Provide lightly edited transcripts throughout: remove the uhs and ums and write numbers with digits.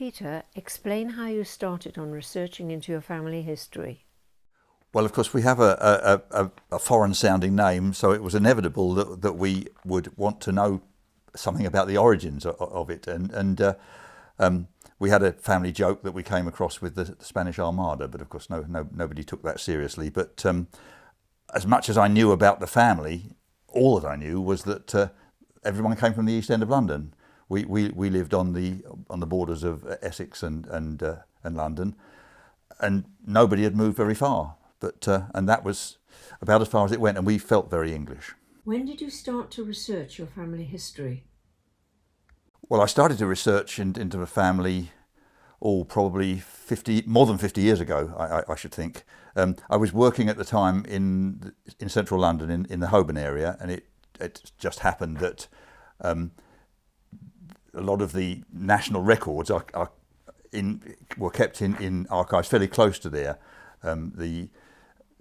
Peter, explain how you started on researching into your family history. Well, of course, we have a foreign-sounding name, so it was inevitable that we would want to know something about the origins of it. And we had a family joke that we came across with the Spanish Armada, but of course, nobody took that seriously. But as much as I knew about the family, all that I knew was that everyone came from the East End of London. We lived on the borders of Essex and London, and nobody had moved very far. But and that was about as far as it went, and we felt very English. When did you start to research your family history? Well, I started to research into the family, probably more than 50 years ago, I should think. I was working at the time in central London, in the Holborn area, and it just happened that a lot of the national records were kept in archives fairly close to there. The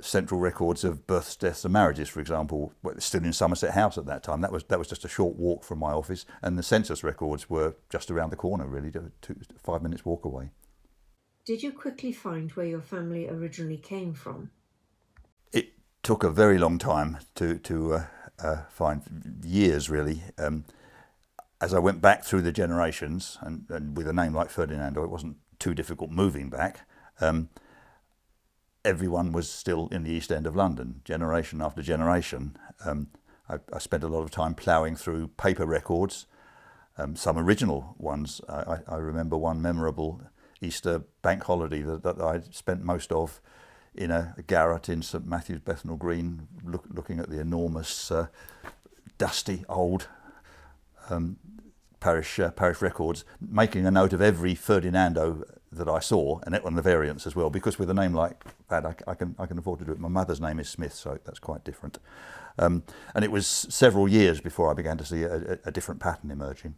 central records of births, deaths and marriages, for example, were still in Somerset House at that time. That was just a short walk from my office, and the census records were just around the corner, really, 5 minutes walk away. Did you quickly find where your family originally came from? It took a very long time to find, years really. As I went back through the generations, and with a name like Ferdinando, it wasn't too difficult moving back. Everyone was still in the East End of London, generation after generation. I spent a lot of time ploughing through paper records, some original ones. I remember one memorable Easter bank holiday that I spent most of in a garret in St Matthew's, Bethnal Green, looking at the enormous, dusty old parish records, making a note of every Ferdinando that I saw, and on the variants as well, because with a name like that, I can afford to do it. My mother's name is Smith, so that's quite different. And it was several years before I began to see a different pattern emerging.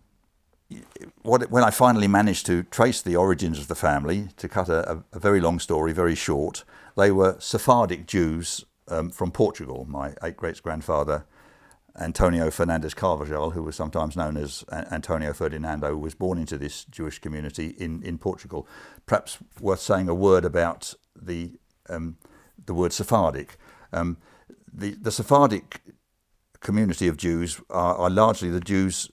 When I finally managed to trace the origins of the family, to cut a very long story very short, they were Sephardic Jews from Portugal. My great-grandfather, Antonio Fernandez Carvajal, who was sometimes known as Antonio Ferdinando, was born into this Jewish community in Portugal. Perhaps worth saying a word about the word Sephardic. The Sephardic community of Jews are largely the Jews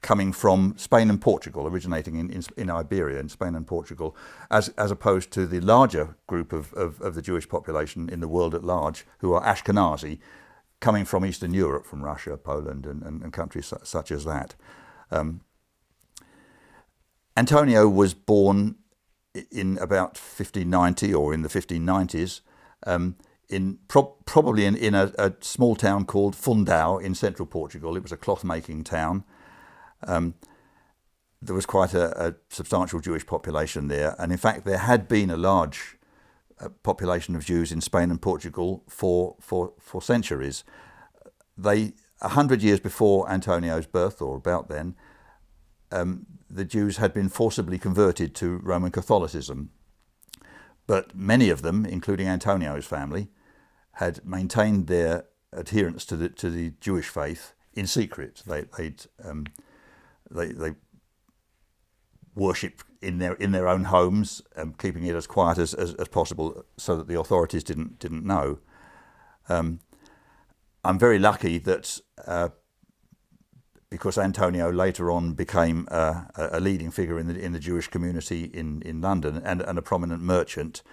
coming from Spain and Portugal, originating in Iberia, in Spain and Portugal, as opposed to the larger group of the Jewish population in the world at large, who are Ashkenazi, coming from Eastern Europe, from Russia, Poland, and countries such as that. Antonio was born in about 1590 or in the 1590s, probably in a small town called Fundão in central Portugal. It was a cloth-making town. There was quite a substantial Jewish population there, and in fact there had been a large population of Jews in Spain and Portugal for centuries. 100 years before Antonio's birth, or about then, the Jews had been forcibly converted to Roman Catholicism. But many of them, including Antonio's family, had maintained their adherence to the Jewish faith in secret. They worshipped in their own homes, keeping it as quiet as possible, so that the authorities didn't know. I'm very lucky that because Antonio later on became a leading figure in the Jewish community in London and a prominent merchant,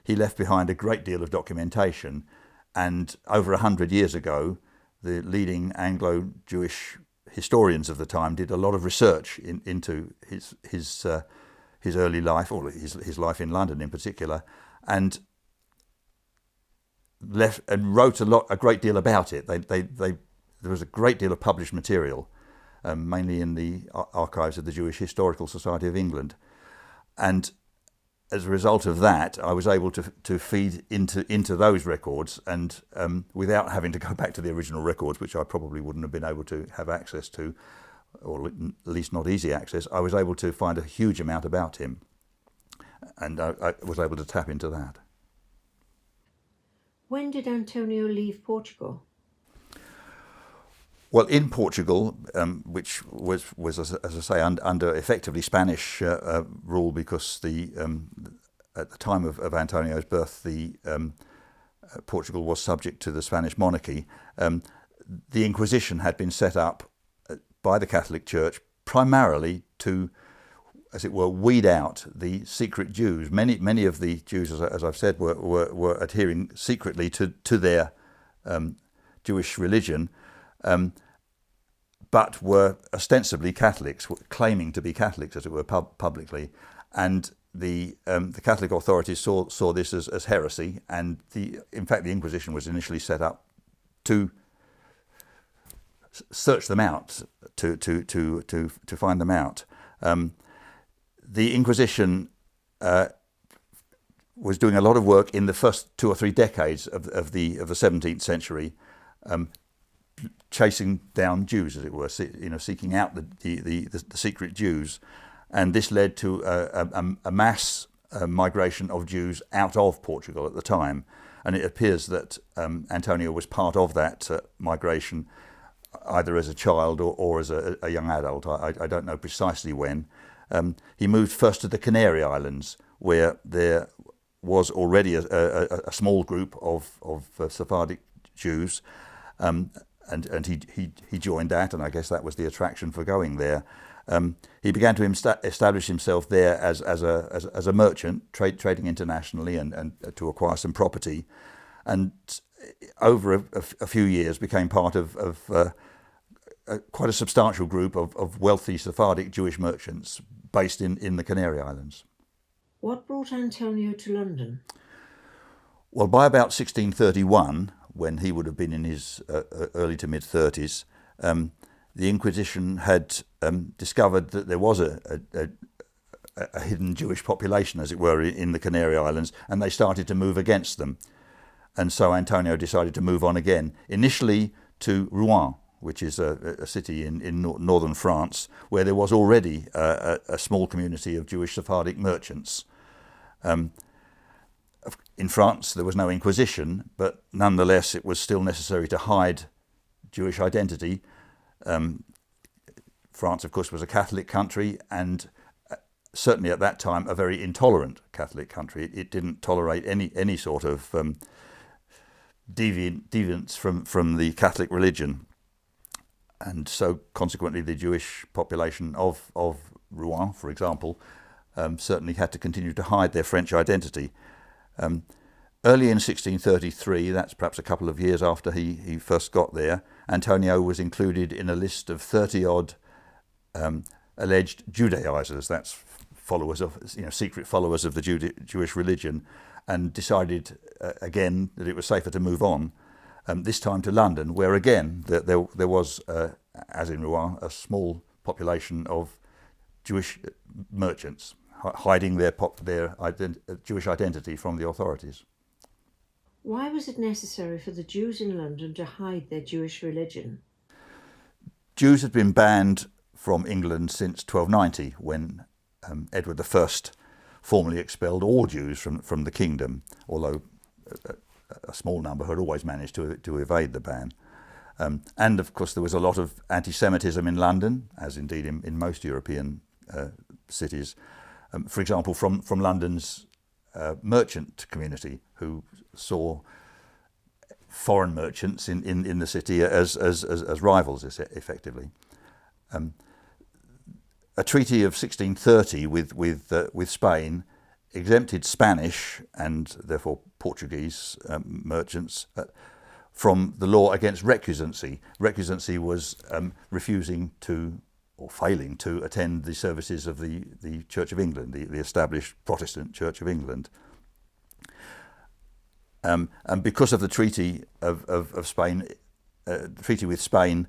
he left behind a great deal of documentation. And over 100 years ago, the leading Anglo-Jewish historians of the time did a lot of research into his early life, or his life in London in particular, and wrote a great deal about it. There was a great deal of published material, mainly in the archives of the Jewish Historical Society of England, and as a result of that, I was able to feed into those records, and without having to go back to the original records, which I probably wouldn't have been able to have access to, or at least not easy access, I was able to find a huge amount about him, and I was able to tap into that. When did Antonio leave Portugal? Well, in Portugal, which was as I say, under effectively Spanish rule, because at the time of Antonio's birth, Portugal was subject to the Spanish monarchy. The Inquisition had been set up by the Catholic Church primarily to, as it were, weed out the secret Jews. Many of the Jews, as I've said, were adhering secretly to their Jewish religion, but were ostensibly Catholics, claiming to be Catholics, as it were, publicly. And the Catholic authorities saw this as heresy, and in fact the Inquisition was initially set up to search them out, to find them out. The Inquisition was doing a lot of work in the first 2 or 3 decades of the 17th century, chasing down Jews, as it were, seeking out the secret Jews, and this led to a mass migration of Jews out of Portugal at the time, and it appears that Antonio was part of that migration, either as a child or as a young adult. I don't know precisely when. He moved first to the Canary Islands, where there was already a small group of Sephardic Jews, and he joined that, and I guess that was the attraction for going there. He began to establish himself there as a merchant, trading internationally and to acquire some property, and over a few years became part of quite a substantial group of wealthy Sephardic Jewish merchants based in the Canary Islands. What brought Antonio to London? Well, by about 1631, when he would have been in his early to mid-30s, the Inquisition had discovered that there was a hidden Jewish population, as it were, in the Canary Islands, and they started to move against them. And so Antonio decided to move on again, initially to Rouen, which is a city in northern France, where there was already a small community of Jewish Sephardic merchants. In France, there was no Inquisition, but nonetheless, it was still necessary to hide Jewish identity. France, of course, was a Catholic country, and certainly at that time, a very intolerant Catholic country. It didn't tolerate any sort of deviance from the Catholic religion. And so, consequently, the Jewish population of Rouen, for example, certainly had to continue to hide their French identity. Early in 1633, that's perhaps a couple of years after he first got there, Antonio was included in a list of 30-odd alleged Judaizers, that's followers of, secret followers of the Jewish religion, and decided again that it was safer to move on. This time to London, where again there was, as in Rouen, a small population of Jewish merchants hiding their Jewish identity from the authorities. Why was it necessary for the Jews in London to hide their Jewish religion? Jews had been banned from England since 1290, when Edward I formally expelled all Jews from the kingdom, although a small number had always managed to evade the ban. And of course there was a lot of anti-Semitism in London, as indeed in most European cities. For example, from London's merchant community, who saw foreign merchants in the city as rivals, effectively. A treaty of 1630 with Spain exempted Spanish and therefore Portuguese merchants from the law against recusancy. Recusancy was refusing to, or failing to, attend the services of the Church of England, the established Protestant Church of England. And because of the treaty of Spain, treaty with Spain,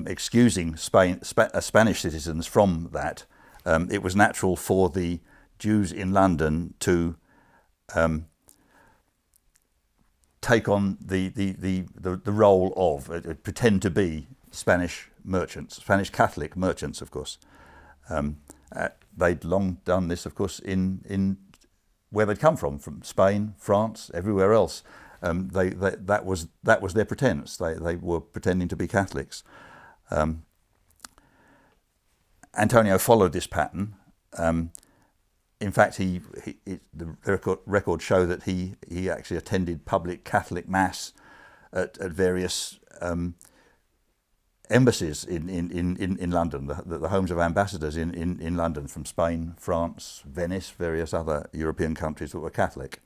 excusing Spanish citizens from that, it was natural for the Jews in London to take on the role of, pretend to be Spanish merchants, Spanish Catholic merchants, of course. They'd long done this, of course, in where they'd come from Spain, France, everywhere else. That was their pretense. They were pretending to be Catholics. Antonio followed this pattern. In fact, the records show that he actually attended public Catholic mass at various embassies in London, the homes of ambassadors in London from Spain, France, Venice, various other European countries that were Catholic,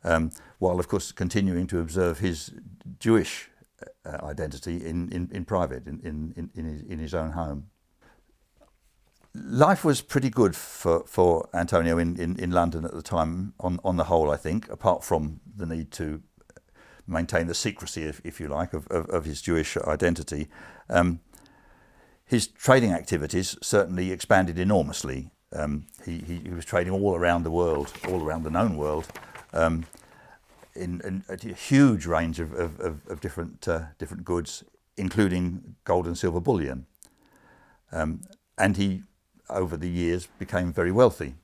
while of course continuing to observe his Jewish identity in private, in his own home. Life was pretty good for Antonio in London at the time, on the whole, I think, apart from the need to maintain the secrecy, if you like, of his Jewish identity. His trading activities certainly expanded enormously. He was trading all around the world, all around the known world, in a huge range of different goods, including gold and silver bullion. And he, over the years, became very wealthy.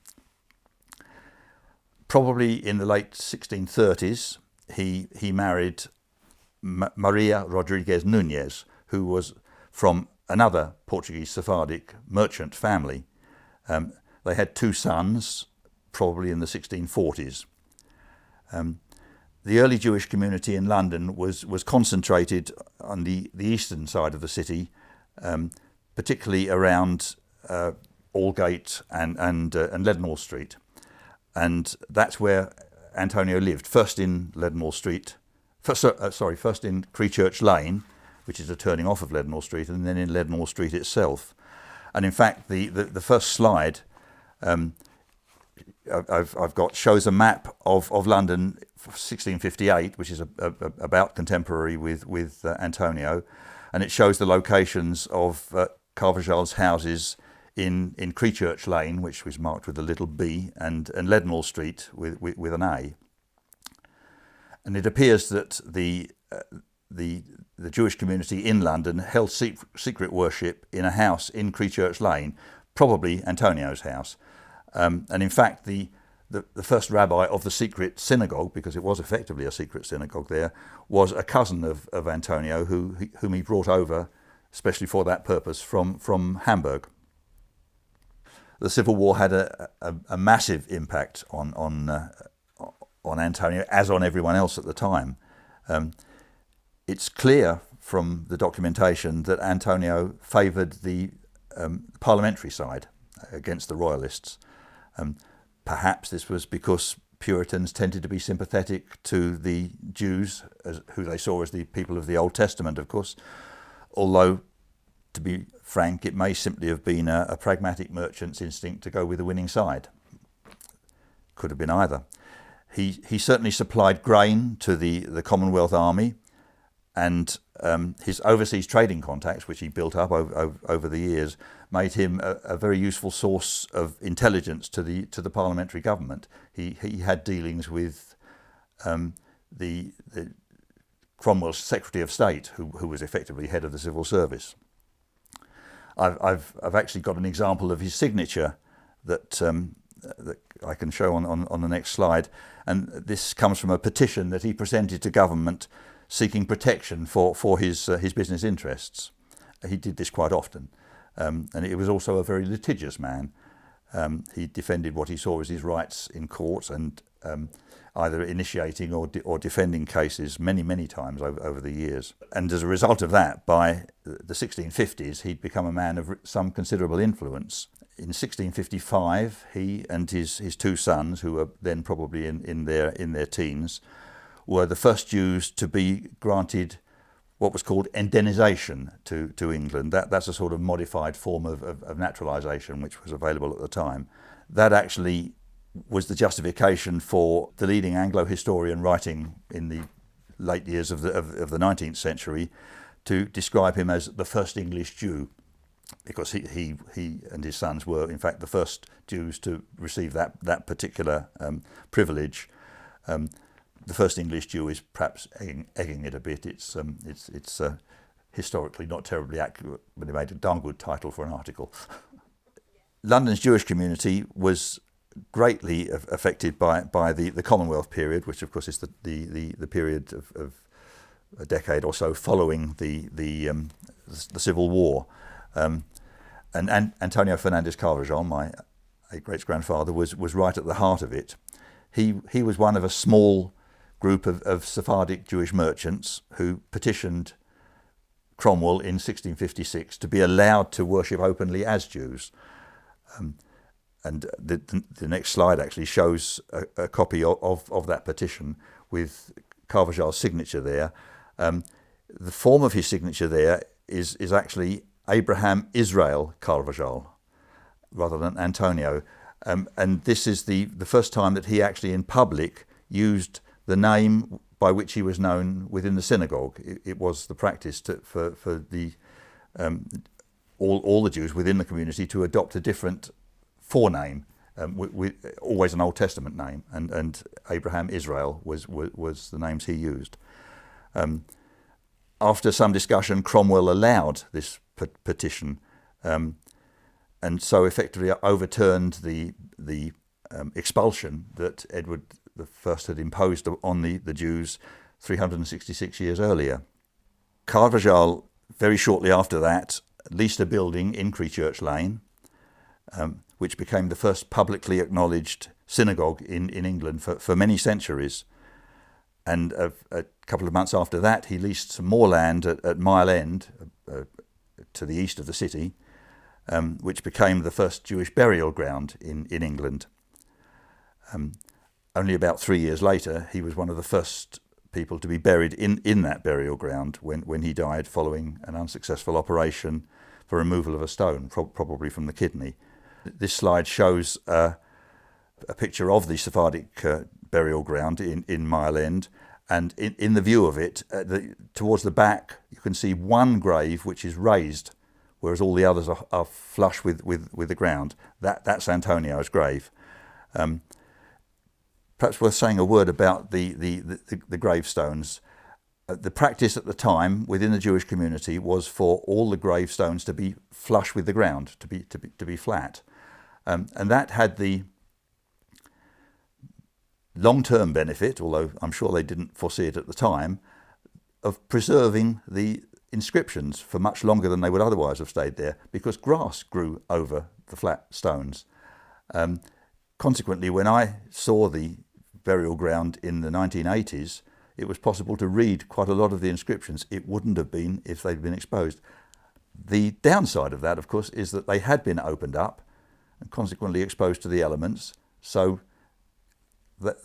Probably in the late 1630s, he married Maria Rodrigues Nunez, who was from another Portuguese Sephardic merchant family. They had 2 sons, probably in the 1640s. The early Jewish community in London was concentrated on the eastern side of the city, particularly around Aldgate and Leadenhall Street, and that's where Antonio lived. First in Leadenhall Street, first in Creechurch Lane, which is a turning off of Leadenhall Street, and then in Leadenhall Street itself. And in fact, the first slide I've got shows a map of London 1658, which is about contemporary with Antonio, and it shows the locations of Carvajal's houses in Creechurch Lane, which was marked with a little B, and Leadenhall Street with an A. And it appears that the Jewish community in London held secret worship in a house in Creechurch Lane, probably Antonio's house. And in fact, the first rabbi of the secret synagogue, because it was effectively a secret synagogue there, was a cousin of Antonio, whom he brought over, especially for that purpose, from Hamburg. The Civil War had a massive impact on Antonio, as on everyone else at the time. It's clear from the documentation that Antonio favoured the parliamentary side against the royalists. Perhaps this was because Puritans tended to be sympathetic to the Jews, who they saw as the people of the Old Testament, of course, although, to be frank, it may simply have been a pragmatic merchant's instinct to go with the winning side. Could have been either. He certainly supplied grain to the Commonwealth Army, and his overseas trading contacts, which he built up over the years, made him a very useful source of intelligence to the parliamentary government. He had dealings with the Cromwell's Secretary of State, who was effectively head of the civil service. I've actually got an example of his signature that I can show on the next slide, and this comes from a petition that he presented to government seeking protection for his business interests. He did this quite often, and he was also a very litigious man. He defended what he saw as his rights in court, and either initiating or defending cases many times over the years. And as a result of that, by the 1650s, he'd become a man of some considerable influence. In 1655, he and his 2 sons, who were then probably in their teens, were the first Jews to be granted what was called indenization to England. That's a sort of modified form of naturalisation which was available at the time. That actually was the justification for the leading Anglo historian writing in the late years of the 19th century to describe him as the first English Jew, because he and his sons were in fact the first Jews to receive that particular privilege. The first English Jew is perhaps egging it a bit. It's historically not terribly accurate, but it made a darn good title for an article. London's Jewish community was greatly affected by the Commonwealth period, which of course is the period of a decade or so following the Civil War. And Antonio Fernandez Carvajal, my great-grandfather, was right at the heart of it. He was one of a small group of Sephardic Jewish merchants who petitioned Cromwell in 1656 to be allowed to worship openly as Jews. And the next slide actually shows a copy of that petition with Carvajal's signature there. The form of his signature there is actually Abraham Israel Carvajal rather than Antonio. And this is the first time that he actually in public used the name by which he was known within the synagogue. It was the practice for the all the Jews within the community to adopt a different forename, with always an Old Testament name, and Abraham Israel was the names he used. After some discussion, Cromwell allowed this petition, and so effectively overturned the expulsion that Edward I had imposed on the Jews 366 years earlier. Carvajal, very shortly after that, leased a building in Church Lane, which became the first publicly acknowledged synagogue in England for many centuries. And a couple of months after that, he leased some more land at Mile End, to the east of the city, which became the first Jewish burial ground in England. Only about 3 years later, he was one of the first people to be buried in that burial ground when he died following an unsuccessful operation for removal of a stone, probably from the kidney. This slide shows a picture of the Sephardic burial ground in Mile End, and in the view of it, towards the back, you can see one grave which is raised, whereas all the others are flush with the ground. That's Antonio's grave. Perhaps worth saying a word about the gravestones. The practice at the time within the Jewish community was for all the gravestones to be flush with the ground, to be flat, and that had the long-term benefit, although I'm sure they didn't foresee it at the time, of preserving the inscriptions for much longer than they would otherwise have stayed there, because grass grew over the flat stones. Consequently, when I saw the burial ground in the 1980s, it was possible to read quite a lot of the inscriptions. It wouldn't have been if they'd been exposed. The downside of that, of course, is that they had been opened up and consequently exposed to the elements. So that,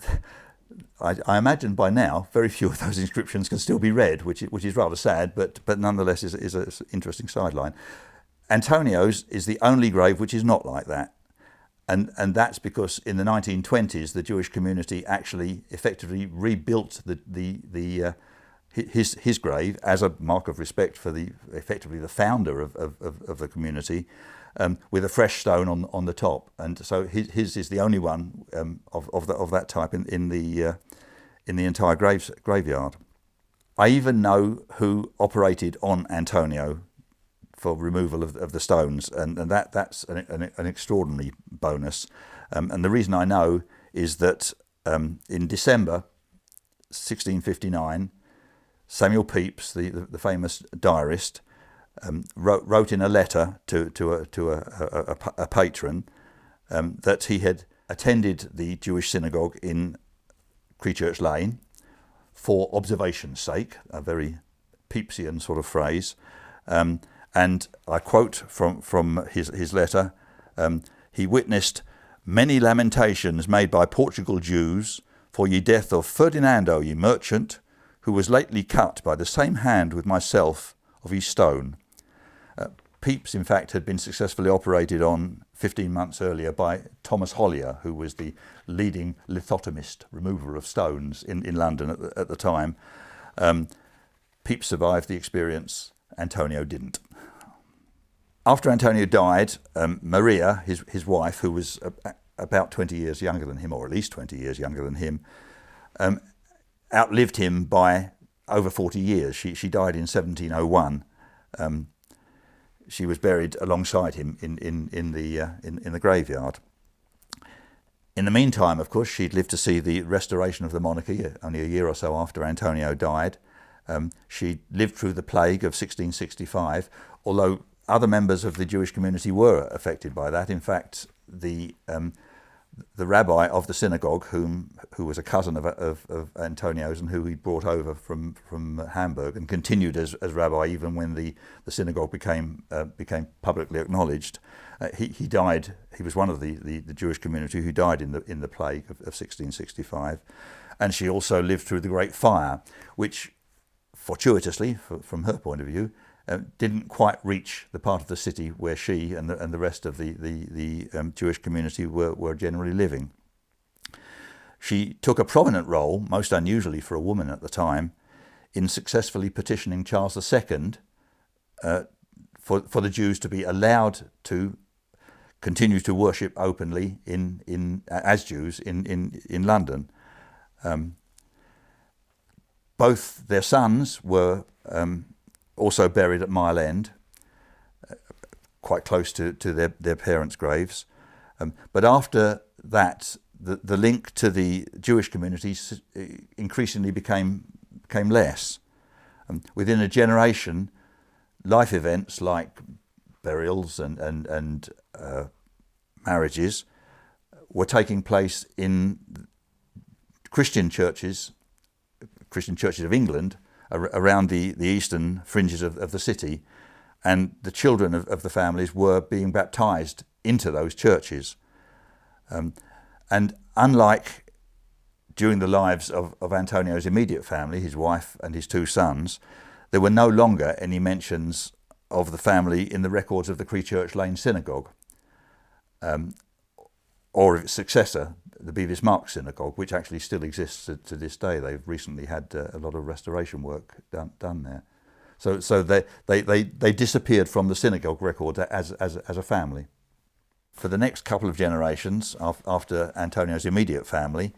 I imagine by now very few of those inscriptions can still be read, which is rather sad, but nonetheless is an interesting sideline. Antonio's is the only grave which is not like that. And that's because in the 1920s, the Jewish community actually effectively rebuilt his grave as a mark of respect for effectively the founder of the community, with a fresh stone on the top. And so his is the only one of that type in the entire graveyard. I even know who operated on Antonio for removal of the stones, and that's an extraordinary bonus. And the reason I know is that in December 1659, Samuel Pepys, the famous diarist, wrote in a letter to a patron that he had attended the Jewish synagogue in Church Lane for observation's sake, a very Pepysian sort of phrase. And I quote from his letter, he witnessed many lamentations made by Portugal Jews for ye death of Ferdinando, ye merchant, who was lately cut by the same hand with myself of his stone. Pepys, in fact, had been successfully operated on 15 months earlier by Thomas Hollier, who was the leading lithotomist, remover of stones in London at the time. Pepys survived the experience, Antonio didn't. After Antonio died, Maria, his wife, who was about 20 years younger than him, or at least 20 years younger than him, outlived him by over 40 years. She died in 1701. She was buried alongside him in the graveyard. In the meantime, of course, she'd lived to see the restoration of the monarchy only a year or so after Antonio died. She lived through the plague of 1665, although other members of the Jewish community were affected by that. In fact, the rabbi of the synagogue, who was a cousin of Antonio's and who he brought over from Hamburg and continued as rabbi even when the synagogue became publicly acknowledged, he died. He was one of the Jewish community who died in the plague of 1665, and she also lived through the Great Fire, which, fortuitously, from her point of view, didn't quite reach the part of the city where she and the rest of the Jewish community were generally living. She took a prominent role, most unusually for a woman at the time, in successfully petitioning Charles II for the Jews to be allowed to continue to worship openly as Jews in London. Both their sons were also buried at Mile End, quite close to their parents' graves. But after that, the link to the Jewish communities increasingly became less. Within a generation, life events like burials and marriages were taking place in Christian churches of England, around the eastern fringes of the city, and the children of the families were being baptized into those churches. And unlike during the lives of Antonio's immediate family, his wife and his two sons, there were no longer any mentions of the family in the records of the Church Lane Synagogue, or of its successor, the Bevis Marks Synagogue, which actually still exists to this day. They've recently had a lot of restoration work done there. So they disappeared from the synagogue record as a family. For the next couple of generations, after Antonio's immediate family,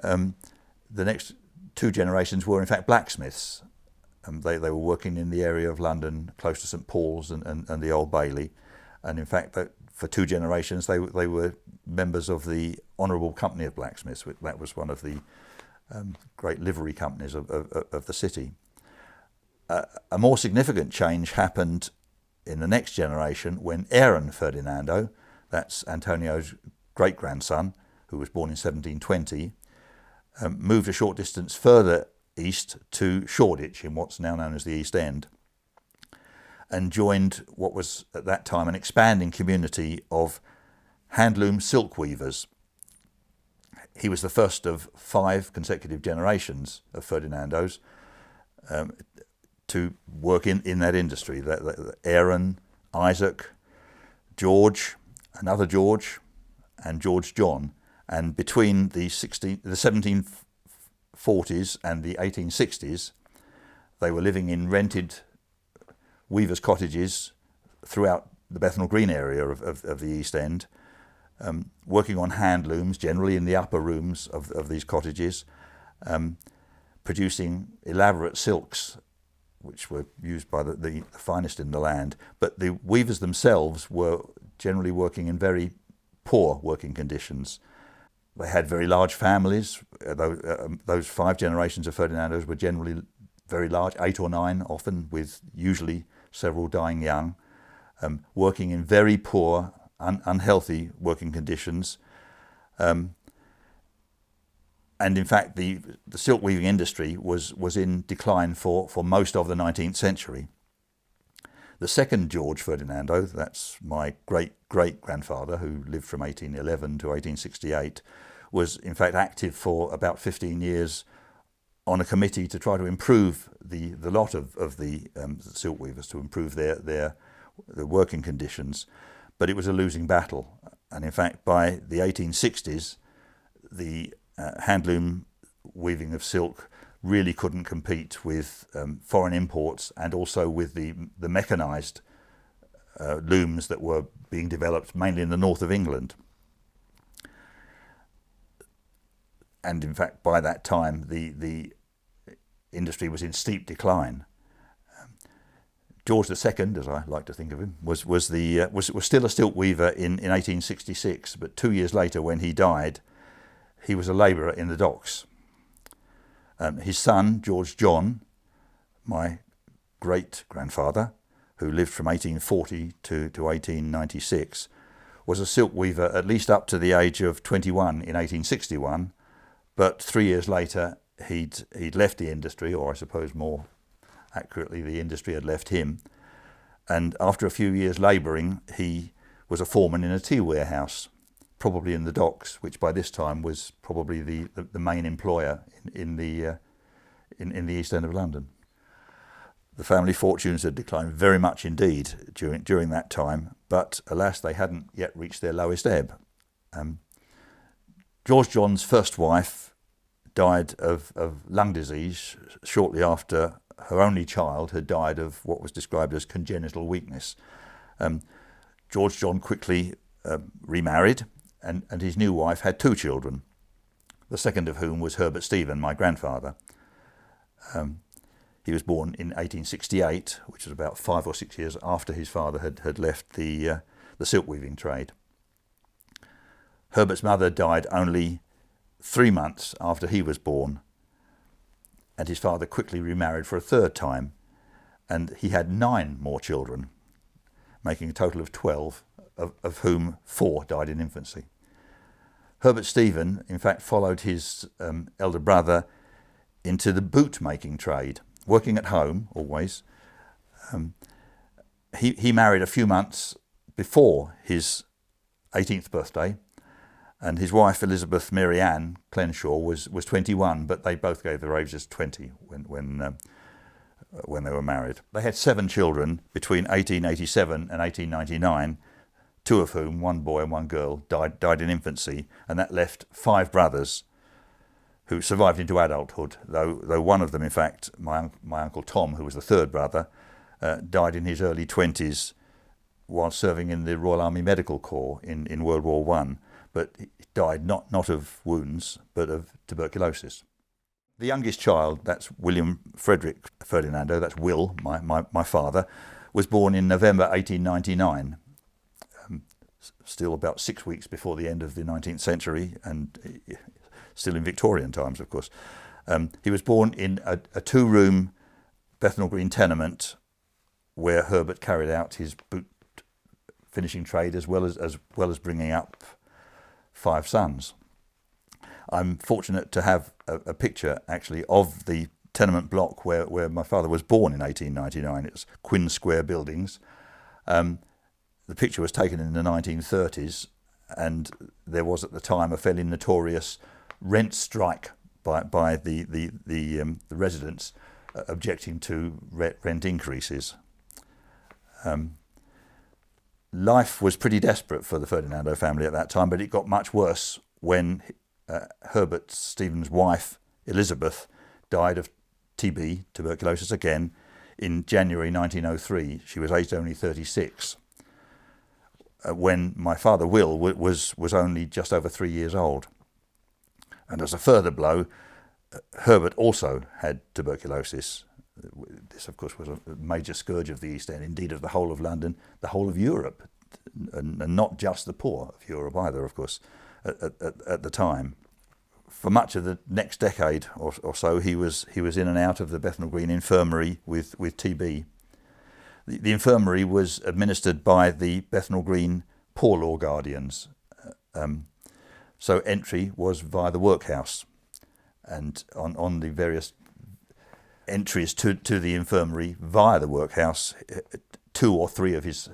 the next two generations were in fact blacksmiths. They were working in the area of London, close to St Paul's and the Old Bailey. And in fact, for two generations, they were members of the Honourable Company of Blacksmiths. That was one of the great livery companies of the city. A more significant change happened in the next generation when Aaron Ferdinando, that's Antonio's great-grandson, who was born in 1720, moved a short distance further east to Shoreditch, in what's now known as the East End, and joined what was at that time an expanding community of handloom silk weavers. He was the first of 5 consecutive generations of Ferdinando's to work in that industry. Aaron, Isaac, George, another George, and George John. And between the 1740s and the 1860s, they were living in rented weavers' cottages throughout the Bethnal Green area of the East End, working on hand looms, generally in the upper rooms of these cottages, producing elaborate silks, which were used by the finest in the land. But the weavers themselves were generally working in very poor working conditions. They had very large families. Those 5 generations of Ferdinando's were generally very large, 8 or 9 often, with usually several dying young, working in very poor, unhealthy working conditions. And in fact, the silk weaving industry was in decline for most of the 19th century. The second George Ferdinando, that's my great-great-grandfather, who lived from 1811 to 1868, was in fact active for about 15 years on a committee to try to improve the lot of the silk weavers, to improve their working conditions. But it was a losing battle. And in fact, by the 1860s, the handloom weaving of silk really couldn't compete with foreign imports, and also with the mechanised looms that were being developed mainly in the north of England. And in fact, by that time, the industry was in steep decline. George II, as I like to think of him, was still a silk weaver in 1866, but 2 years later, when he died, he was a labourer in the docks. His son, George John, my great-grandfather, who lived from 1840 to 1896, was a silk weaver at least up to the age of 21 in 1861, but 3 years later he'd left the industry, or I suppose more accurately the industry had left him, and after a few years labouring he was a foreman in a tea warehouse, probably in the docks, which by this time was probably the main employer in the East End of London. The family fortunes had declined very much indeed during that time, but alas, they hadn't yet reached their lowest ebb. George John's first wife died of lung disease shortly after her only child had died of what was described as congenital weakness. George John quickly remarried, and his new wife had 2 children, the second of whom was Herbert Stephen, my grandfather. He was born in 1868, which was about 5 or 6 years after his father had left the silk weaving trade. Herbert's mother died only 3 months after he was born, and his father quickly remarried for a 3rd time, and he had 9 more children, making a total of 12, of whom 4 died in infancy. Herbert Stephen, in fact, followed his elder brother into the boot-making trade, working at home always. He married a few months before his 18th birthday, and his wife Elizabeth Mary Ann Clenshaw was 21, but they both gave their ages 20 when they were married. They had 7 children between 1887 and 1899, 2 of whom, 1 boy and 1 girl, died in infancy, and that left 5 brothers who survived into adulthood, though one of them, in fact, my Uncle Tom, who was the 3rd brother, died in his early 20s while serving in the Royal Army Medical Corps in World War I, but he died not of wounds, but of tuberculosis. The youngest child, that's William Frederick Ferdinando, that's Will, my father, was born in November 1899, still about 6 weeks before the end of the 19th century, and still in Victorian times, of course. He was born in a 2-room Bethnal Green tenement where Herbert carried out his boot finishing trade as well as bringing up 5 sons. I'm fortunate to have a picture actually of the tenement block where my father was born in 1899. It's Quinn Square Buildings. The picture was taken in the 1930s, and there was at the time a fairly notorious rent strike by the residents objecting to rent increases. Life was pretty desperate for the Ferdinando family at that time, but it got much worse when Herbert Stephen's wife, Elizabeth, died of TB, tuberculosis again, in January 1903. She was aged only 36, when my father, Will, was only just over 3 years old. And as a further blow, Herbert also had tuberculosis. This, of course, was a major scourge of the East End, indeed of the whole of London, the whole of Europe, and not just the poor of Europe either, of course, at the time. For much of the next decade or so, he was in and out of the Bethnal Green infirmary with TB. The infirmary was administered by the Bethnal Green Poor Law Guardians. So entry was via the workhouse, and on the various entries to the infirmary via the workhouse, 2 or 3 of his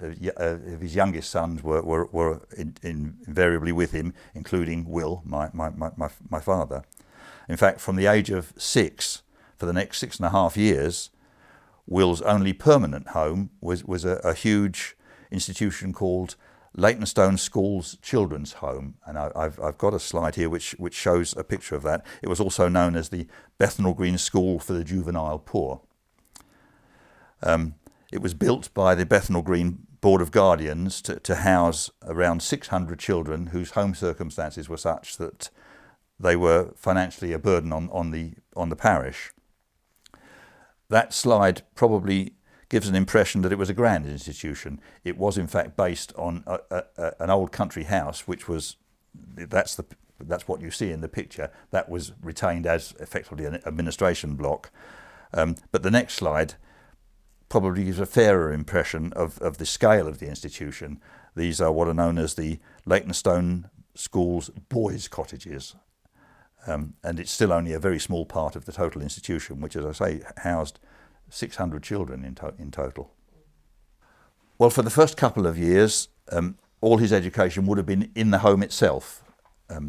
youngest sons were invariably with him, including Will, my father. In fact, from the age of 6, for the next 6.5 years, Will's only permanent home was a huge institution called Leytonstone School's Children's Home, and I've got a slide here which shows a picture of that. It was also known as the Bethnal Green School for the Juvenile Poor. It was built by the Bethnal Green Board of Guardians to house around 600 children whose home circumstances were such that they were financially a burden on the parish. That slide probably gives an impression that it was a grand institution. It was in fact based on an old country house, that's the that's what you see in the picture. That was retained as effectively an administration block. But the next slide probably gives a fairer impression of the scale of the institution. These are what are known as the Leytonstone School's boys' cottages. And it's still only a very small part of the total institution, which, as I say, housed 600 children in total. Well, for the first couple of years, all his education would have been in the home itself,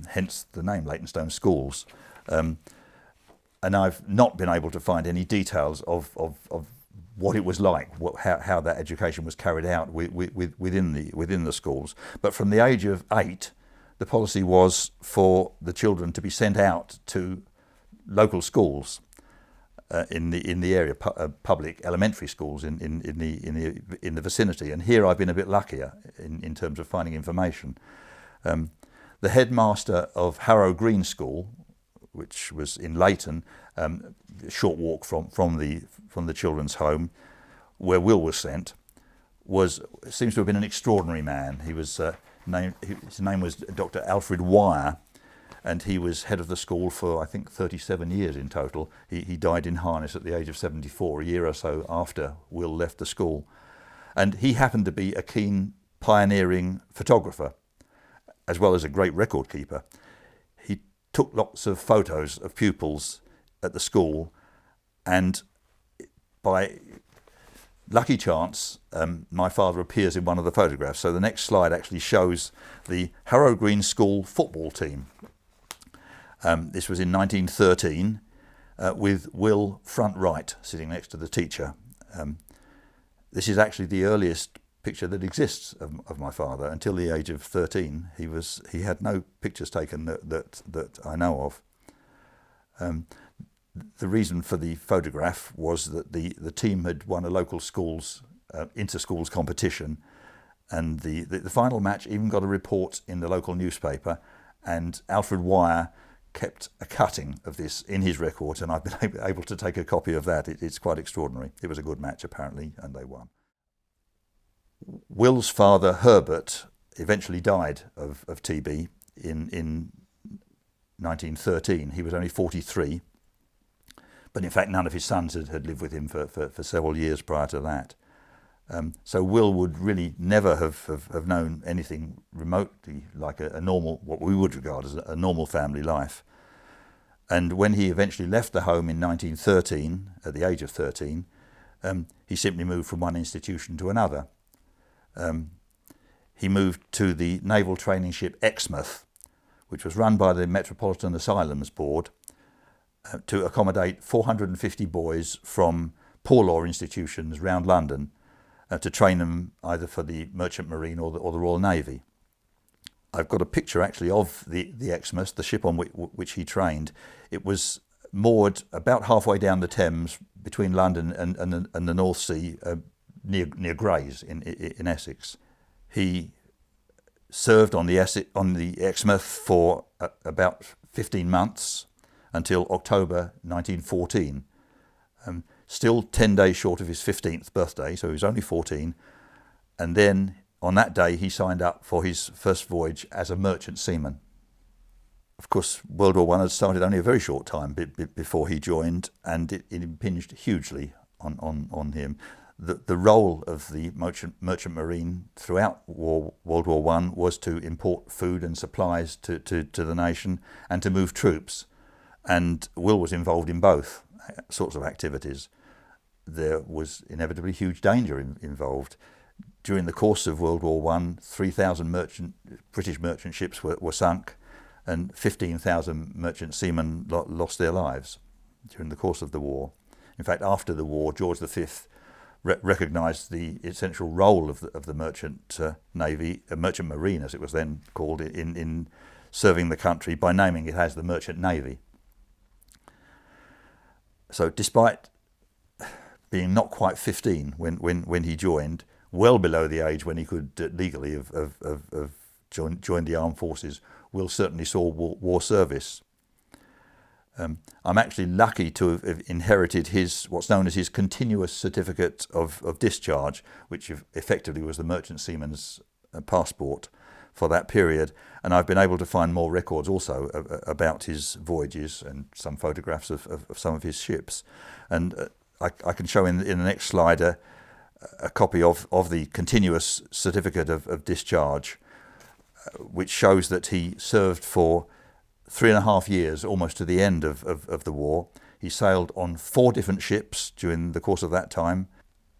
hence the name Leytonstone Schools. And I've not been able to find any details of what it was like, how that education was carried out within the schools. But from the age of 8, the policy was for the children to be sent out to local schools in the area, public elementary schools in the vicinity. And here I've been a bit luckier in terms of finding information. The headmaster of Harrow Green School, which was in Leyton, a short walk from the children's home, where Will was sent, seems to have been an extraordinary man. His name was Dr. Alfred Wire, and he was head of the school for, I think, 37 years in total. He died in harness at the age of 74, a year or so after Will left the school. And he happened to be a keen pioneering photographer, as well as a great record keeper. He took lots of photos of pupils at the school, and by lucky chance, my father appears in one of the photographs. So the next slide actually shows the Harrow Green School football team. This was in 1913, with Will front right, sitting next to the teacher. This is actually the earliest picture that exists of my father. Until the age of 13, he had no pictures taken that I know of. The reason for the photograph was that the team had won a local schools inter-schools competition, and the final match even got a report in the local newspaper, and Alfred Wire kept a cutting of this in his record, and I've been able to take a copy of that. It's quite extraordinary. It was a good match apparently, and they won. Will's father, Herbert, eventually died of TB in 1913. He was only 43. But in fact, none of his sons had lived with him for several years prior to that. So Will would really never have known anything remotely like a normal, what we would regard as a normal family life. And when he eventually left the home in 1913, at the age of 13, he simply moved from one institution to another. He moved to the naval training ship Exmouth, which was run by the Metropolitan Asylums Board, to accommodate 450 boys from poor law institutions around London, to train them either for the Merchant Marine or the Royal Navy. I've got a picture actually of the Exmouth, the ship on which he trained. It was moored about halfway down the Thames between London and the North Sea, near Grays in Essex. He served on the Exmouth for about 15 months, until October 1914, still 10 days short of his 15th birthday, so he was only 14, and then on that day he signed up for his first voyage as a merchant seaman. Of course, World War I had started only a very short time before he joined, and it impinged hugely on him. The role of the merchant marine throughout World War I was to import food and supplies to the nation and to move troops. And Will was involved in both sorts of activities. There was inevitably huge danger involved. During the course of World War I, 3,000 British merchant ships were sunk, and 15,000 merchant seamen lost their lives during the course of the war. In fact, after the war, George V recognised the essential role of the merchant navy, merchant marine as it was then called, in serving the country by naming it as the Merchant Navy. So despite being not quite 15 when he joined, well below the age when he could legally have joined the armed forces, Will certainly saw war service. I'm actually lucky to have inherited what's known as his continuous certificate of discharge, which effectively was the merchant seaman's passport for that period. And I've been able to find more records also about his voyages and some photographs of some of his ships. And I can show in the next slide a copy of the continuous certificate of discharge, which shows that he served for 3.5 years, almost to the end of the war. He sailed on 4 different ships during the course of that time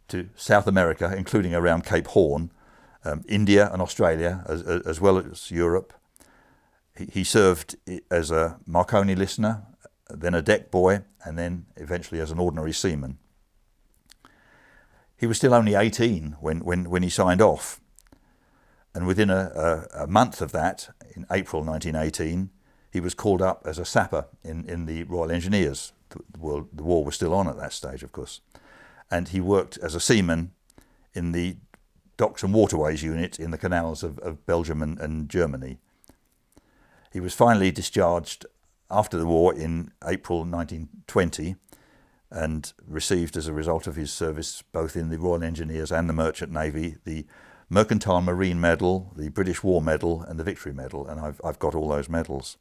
to South America, including around Cape Horn, India and Australia, as well as Europe. He served as a Marconi listener, then a deck boy, and then eventually as an ordinary seaman. He was still only 18 when he signed off. And within a month of that, in April 1918, he was called up as a sapper in the Royal Engineers. The war was still on at that stage, of course. And he worked as a seaman in the Docks and Waterways unit in the canals of Belgium and Germany. He was finally discharged after the war in April 1920 and received, as a result of his service both in the Royal Engineers and the Merchant Navy, the Mercantile Marine Medal, the British War Medal and the Victory Medal, and I've got all those medals.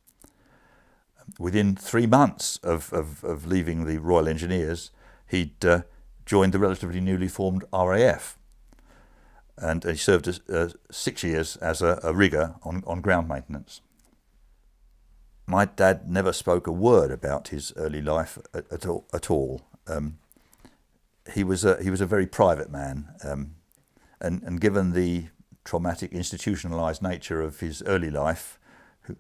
Within 3 months of leaving the Royal Engineers, he'd joined the relatively newly formed RAF, and he served 6 years as a rigger on ground maintenance. My dad never spoke a word about his early life at all. He was a very private man, and given the traumatic, institutionalized nature of his early life,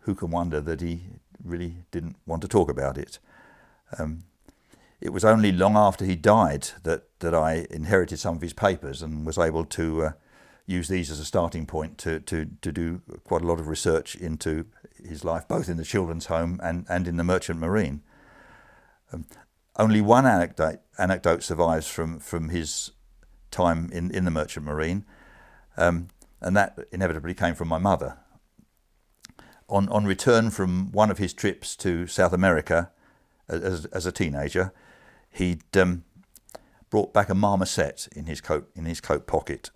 who can wonder that he really didn't want to talk about it. It was only long after he died that I inherited some of his papers and was able to use these as a starting point to do quite a lot of research into his life, both in the children's home and in the Merchant Marine. Only one anecdote survives from his time in the Merchant Marine, and that inevitably came from my mother. On return from one of his trips to South America as a teenager, he'd brought back a marmoset in his coat pocket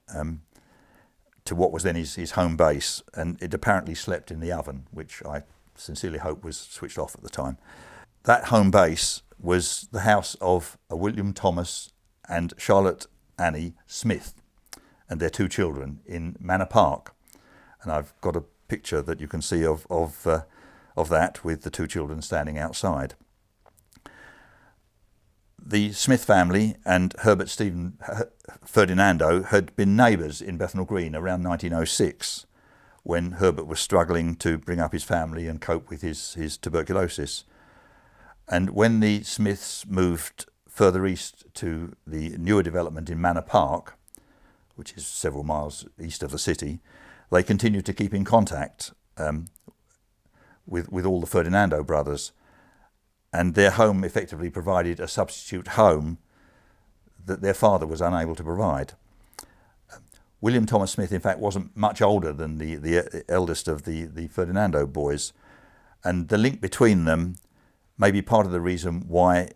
to what was then his home base, and it apparently slept in the oven, which I sincerely hope was switched off at the time. That home base was the house of a William Thomas and Charlotte Annie Smith and their 2 children in Manor Park, and I've got a picture that you can see of that with the 2 children standing outside. The Smith family and Herbert Stephen Ferdinando had been neighbours in Bethnal Green around 1906, when Herbert was struggling to bring up his family and cope with his tuberculosis. And when the Smiths moved further east to the newer development in Manor Park, which is several miles east of the city, they continued to keep in contact with all the Ferdinando brothers, and their home effectively provided a substitute home that their father was unable to provide. William Thomas Smith, in fact, wasn't much older than the eldest of the Ferdinando boys, and the link between them may be part of the reason why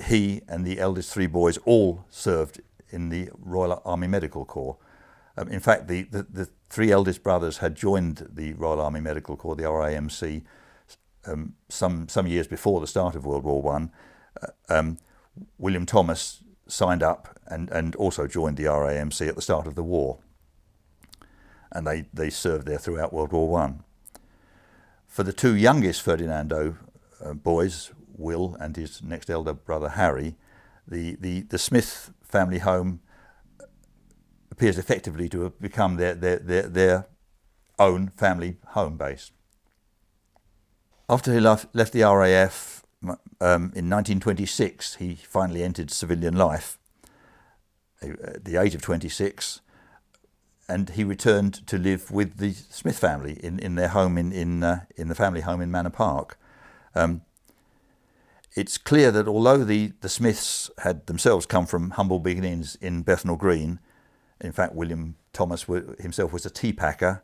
he and the eldest 3 boys all served in the Royal Army Medical Corps. In fact, the 3 eldest brothers had joined the Royal Army Medical Corps, the RAMC, some years before the start of World War I. William Thomas signed up and also joined the RAMC at the start of the war, and they served there throughout World War I. For the 2 youngest Ferdinando boys, Will and his next elder brother Harry, the Smith family home appears effectively to have become their own family home base. After he left the RAF in 1926, he finally entered civilian life at the age of 26, and he returned to live with the Smith family in their home in the family home in Manor Park. It's clear that although the Smiths had themselves come from humble beginnings in Bethnal Green, in fact William Thomas himself was a tea packer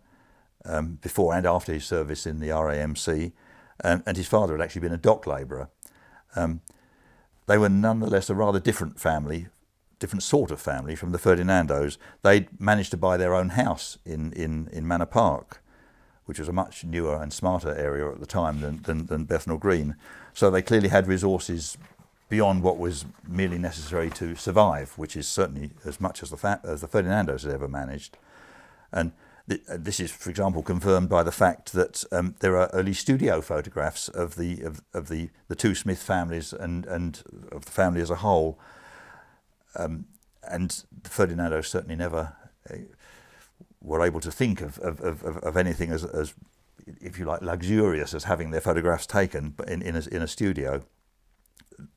before and after his service in the RAMC, and his father had actually been a dock labourer. They were nonetheless a rather different sort of family from the Ferdinandos. They'd managed to buy their own house in Manor Park, which was a much newer and smarter area at the time than Bethnal Green. So they clearly had resources beyond what was merely necessary to survive, which is certainly as much as the Ferdinandos had ever managed. And this is, for example, confirmed by the fact that there are early studio photographs of the two Smith families and of the family as a whole. And the Ferdinandos certainly never were able to think of anything as, if you like, luxurious as having their photographs taken in a studio.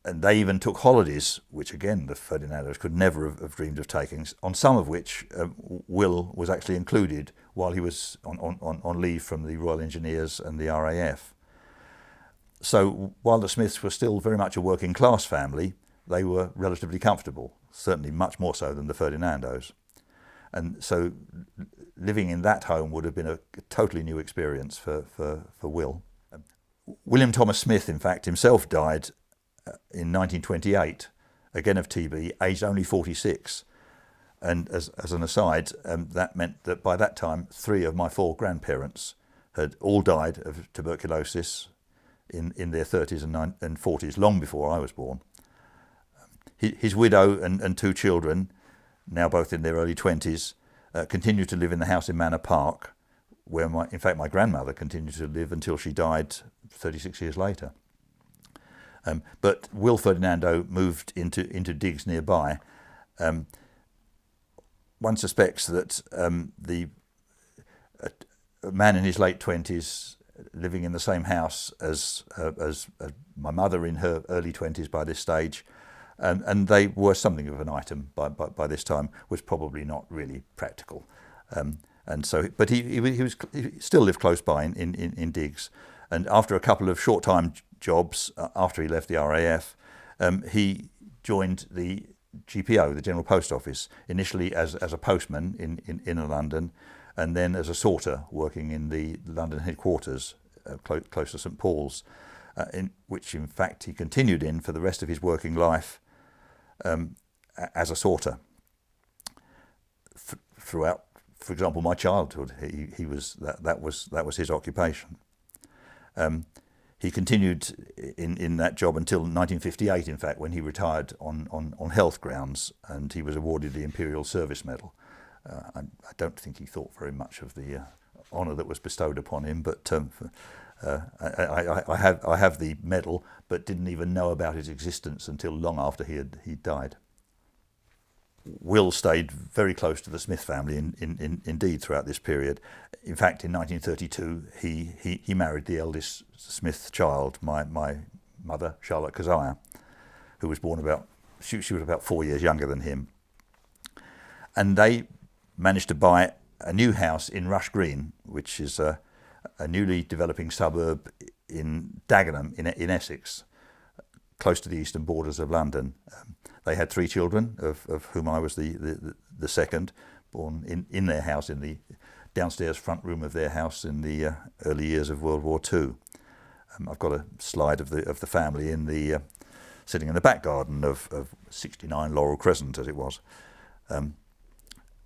And they even took holidays, which again the Ferdinandos could never have dreamed of taking, on some of which Will was actually included while he was on leave from the Royal Engineers and the RAF. So while the Smiths were still very much a working class family, they were relatively comfortable, certainly much more so than the Ferdinandos. And so living in that home would have been a totally new experience for Will. William Thomas Smith, in fact, himself died in 1928, again of TB, aged only 46. And as an aside, that meant that by that time, 3 of my 4 grandparents had all died of tuberculosis in their 30s and 40s, long before I was born. His widow and 2 children, now both in their early 20s, continued to live in the house in Manor Park, where in fact my grandmother continued to live until she died 36 years later. But Will Ferdinando moved into digs nearby. One suspects that a man in his late 20s living in the same house as my mother in her early 20s by this stage, and they were something of an item by this time, was probably not really practical. And so, but he still lived close by in digs. And after a couple of short-time jobs, after he left the RAF, he joined the GPO, the General Post Office, initially as a postman in inner London, and then as a sorter working in the London headquarters, close to St Paul's, in which in fact he continued in for the rest of his working life as a sorter. Throughout, for example, my childhood, he was that was his occupation. He continued in that job until 1958, in fact, when he retired on health grounds, and he was awarded the Imperial Service Medal. I don't think he thought very much of the honour that was bestowed upon him, but I have the medal, but didn't even know about its existence until long after he died. Will stayed very close to the Smith family indeed throughout this period. In fact, in 1932, he married the eldest Smith child, my mother, Charlotte Keziah, who was born she was about 4 years younger than him. And they managed to buy a new house in Rush Green, which is a newly developing suburb in Dagenham in Essex, close to the eastern borders of London. They had 3 children, of whom I was the second, born in their house, in the downstairs front room of their house in the early years of World War II. I've got a slide of the family sitting in the back garden of 69 Laurel Crescent, as it was.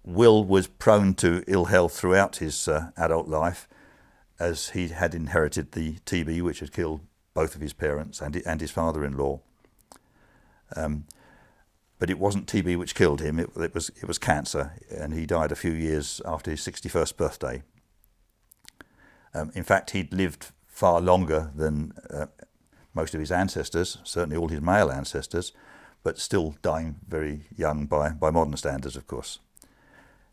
Will was prone to ill health throughout his adult life, as he had inherited the TB, which had killed both of his parents and his father-in-law. But it wasn't TB which killed him, it was cancer, and he died a few years after his 61st birthday. In fact, he'd lived far longer than most of his ancestors, certainly all his male ancestors, but still dying very young by modern standards, of course.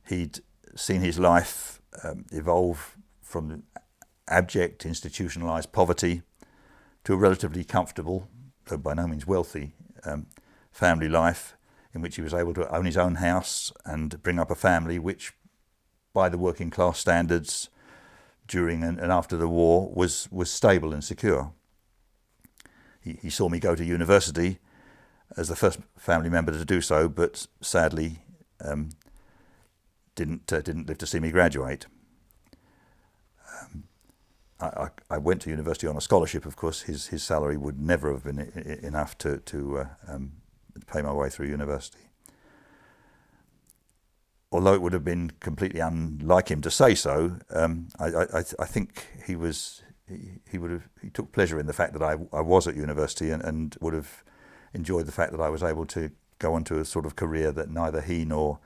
He'd seen his life evolve from abject, institutionalised poverty to a relatively comfortable, though by no means wealthy, family life, in which he was able to own his own house and bring up a family which, by the working class standards during and after the war, was stable and secure. He saw me go to university as the first family member to do so, but sadly didn't live to see me graduate. I went to university on a scholarship, of course. His salary would never have been enough to, pay my way through university. although it would have been completely unlike him to say so, I think he took pleasure in the fact that I was at university, and would have enjoyed the fact that I was able to go on to a sort of career that neither he nor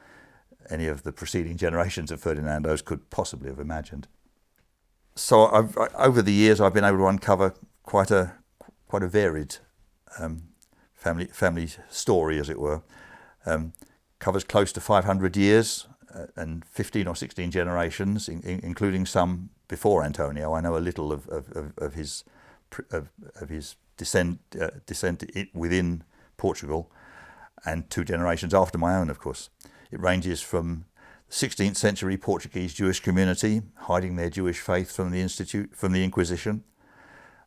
any of the preceding generations of Ferdinandos could possibly have imagined. So over the years, I've been able to uncover quite a varied family story, as it were. Covers close to 500 years and 15 or 16 generations, including some before Antonio. I know a little of his descent within Portugal, and 2 generations after my own, of course. It ranges from 16th century Portuguese Jewish community hiding their Jewish faith from the Inquisition,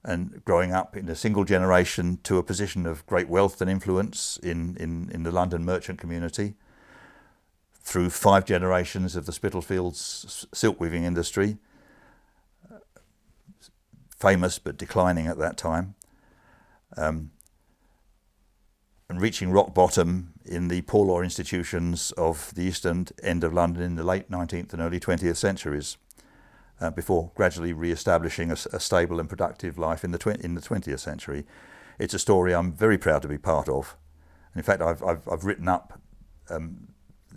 and growing up in a single generation to a position of great wealth and influence in the London merchant community, through 5 generations of the Spitalfields silk weaving industry, famous but declining at that time, and reaching rock bottom in the poor law institutions of the East End of London in the late 19th and early 20th centuries, before gradually re-establishing a stable and productive life in the 20th century. It's a story I'm very proud to be part of. In fact, I've written up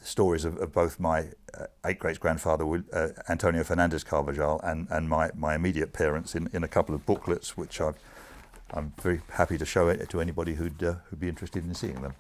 stories of both my 8 great-grandfather Antonio Fernandez Carvajal and my immediate parents in a couple of booklets, which I'm very happy to show it to anybody who'd be interested in seeing them.